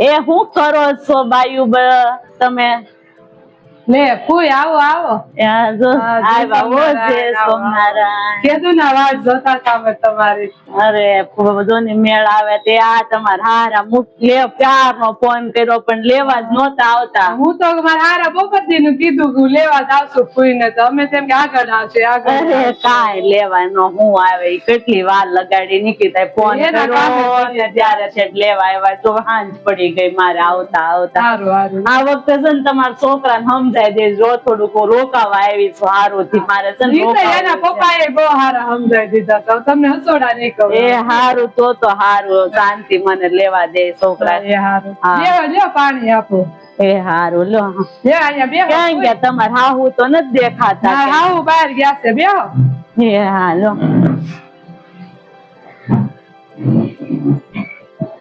એ હું કરો છો બાયુ તમે? લે ફૂઈ આવો આવો. કીધું ના વાત જોતા હતા તમારી. અરે બધો ની મેળ આવે તે આ તમારા હારા પ્યાર નો ફોન કર્યો પણ લેવા જ નહોતા આવતા. હું તો મારા હારા બપોરથી નું કીધું કે લેવા જ આવશું ફૂઈ ને, તો અમે તેમ કે આગળ આવશે આગળ. અરે કાંઈ લેવાનો હું આવે કેટલી વાર લગાડી નિકિતાએ ફોન કર્યો ને ત્યારે છે લેવા આવ્યા તો હાંજ પડી ગઈ મારે આવતા આવતા. આ વખતે છે ને તમારા છોકરાને સમજાય દેજો થોડુંક રોકાવા આવી છું હારું થી મારે છે ને એના પપ્પાએ બહુ હારા સમજાવી દીધા તો તમને હસોડા નહીં કહું. એ હારું તો હારું શાંતિ મને લેવા દે છોકરા. એ હારું લેવા પાણી આપો. એ હારું લો અહીંયા બે ક્યાં ગયા તમારે હાહુ તો નથી દેખાતા. હાહુ બહાર ગયા છે બે. એ હાલો